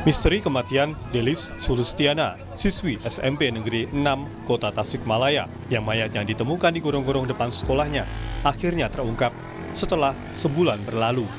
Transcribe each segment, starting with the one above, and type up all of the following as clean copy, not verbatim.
Misteri kematian Delis Sulistiana, siswi SMP Negeri 6 Kota Tasikmalaya yang mayatnya ditemukan di gorong-gorong depan sekolahnya, akhirnya terungkap setelah sebulan berlalu.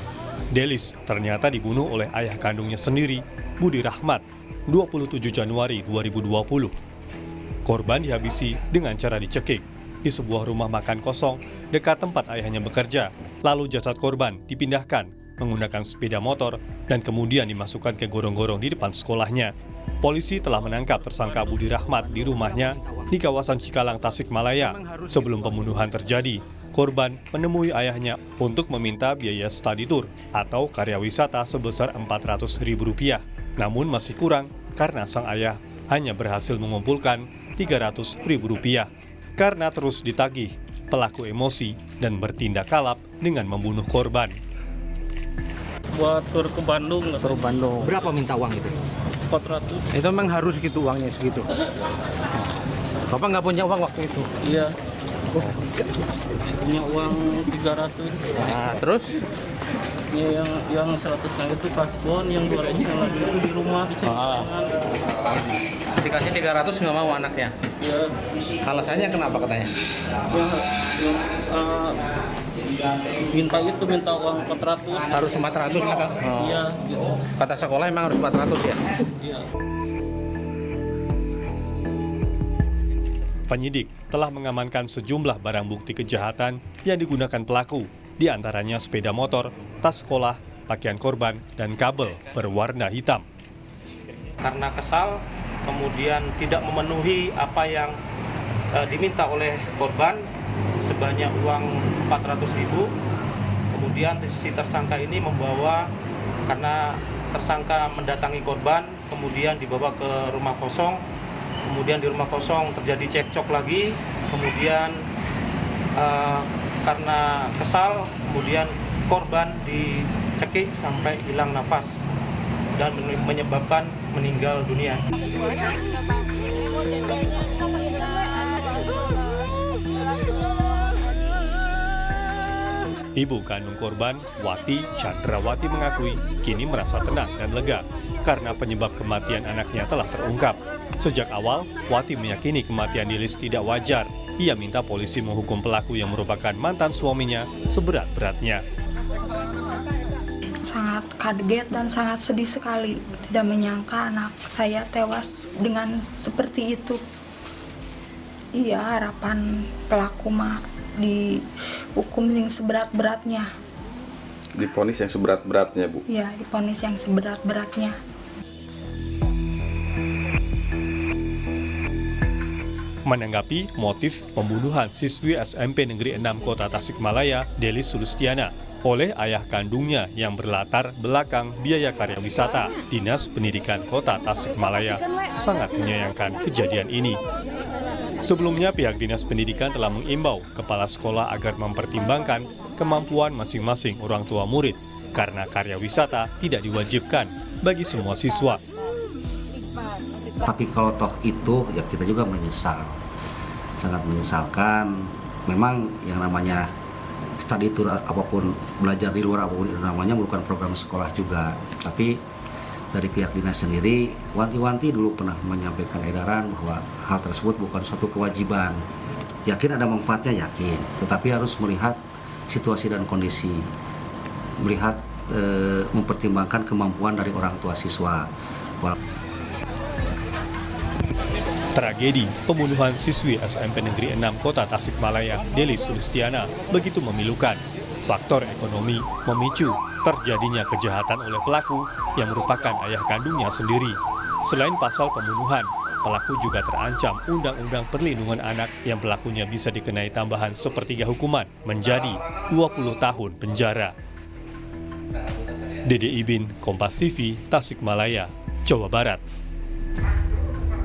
Delis ternyata dibunuh oleh ayah kandungnya sendiri, Budi Rahmat, 27 Januari 2020. Korban dihabisi dengan cara dicekik di sebuah rumah makan kosong dekat tempat ayahnya bekerja. Lalu jasad korban dipindahkan menggunakan sepeda motor dan kemudian dimasukkan ke gorong-gorong di depan sekolahnya. Polisi telah menangkap tersangka Budi Rahmat di rumahnya di kawasan Cikalang, Tasikmalaya. Sebelum pembunuhan terjadi, korban menemui ayahnya untuk meminta biaya study tour atau karya wisata sebesar Rp400.000. Namun masih kurang karena sang ayah hanya berhasil mengumpulkan Rp300.000. Karena terus ditagih, pelaku emosi dan bertindak kalap dengan membunuh korban. Buat tur ke Bandung. Tur Bandung. Berapa minta uang itu? 400. Itu memang harus gitu uangnya segitu. Bapak nggak punya uang waktu itu? Iya. Punya uang 300. Nah, terus? Ya, yang 100-nya itu kasbon, yang 200-nya lagi itu di rumah dicek. Dikasih 300 nggak mau anaknya? Iya. Alasannya kenapa katanya? Minta uang 400. Harus 400 kata? Iya, gitu. Kata sekolah emang harus 400 ya? Iya. Penyidik telah mengamankan sejumlah barang bukti kejahatan yang digunakan pelaku, di antaranya sepeda motor, tas sekolah, pakaian korban, dan kabel berwarna hitam. Karena kesal, kemudian tidak memenuhi apa yang diminta oleh korban sebanyak uang 400.000. Kemudian si tersangka ini membawa, karena tersangka mendatangi korban, kemudian dibawa ke rumah kosong. Kemudian di rumah kosong terjadi cekcok lagi, kemudian karena kesal, kemudian korban dicekik sampai hilang nafas dan menyebabkan meninggal dunia. Ibu kandung korban, Wati Chandrawati, mengakui kini merasa tenang dan lega karena penyebab kematian anaknya telah terungkap. Sejak awal, Wati meyakini kematian Delis tidak wajar. Ia minta polisi menghukum pelaku yang merupakan mantan suaminya seberat-beratnya. Sangat kaget dan sangat sedih sekali. Tidak menyangka anak saya tewas dengan seperti itu. Iya, harapan pelaku mah dihukum yang seberat-beratnya. Divonis yang seberat-beratnya, Bu? Iya, divonis yang seberat-beratnya. Menanggapi motif pembunuhan siswi SMP Negeri 6 Kota Tasikmalaya, Delis Sulistiana, oleh ayah kandungnya yang berlatar belakang biaya karya wisata, Dinas Pendidikan Kota Tasikmalaya sangat menyayangkan kejadian ini. Sebelumnya, pihak Dinas Pendidikan telah mengimbau kepala sekolah agar mempertimbangkan kemampuan masing-masing orang tua murid, karena karya wisata tidak diwajibkan bagi semua siswa. Tapi kalau toh itu, ya kita juga menyesal, sangat menyesalkan. Memang yang namanya study tour apapun, belajar di luar apapun itu namanya merupakan program sekolah juga. Tapi dari pihak dinas sendiri, wanti-wanti dulu pernah menyampaikan edaran bahwa hal tersebut bukan suatu kewajiban. Yakin ada manfaatnya, yakin, tetapi harus melihat situasi dan kondisi, melihat mempertimbangkan kemampuan dari orang tua siswa. Tragedi pembunuhan siswi SMP Negeri 6 Kota Tasikmalaya, Delis Sulistiana, begitu memilukan. Faktor ekonomi memicu terjadinya kejahatan oleh pelaku yang merupakan ayah kandungnya sendiri. Selain pasal pembunuhan, pelaku juga terancam Undang-Undang Perlindungan Anak yang pelakunya bisa dikenai tambahan sepertiga hukuman menjadi 20 tahun penjara. Dede Ibin, Kompas TV, Tasikmalaya, Jawa Barat.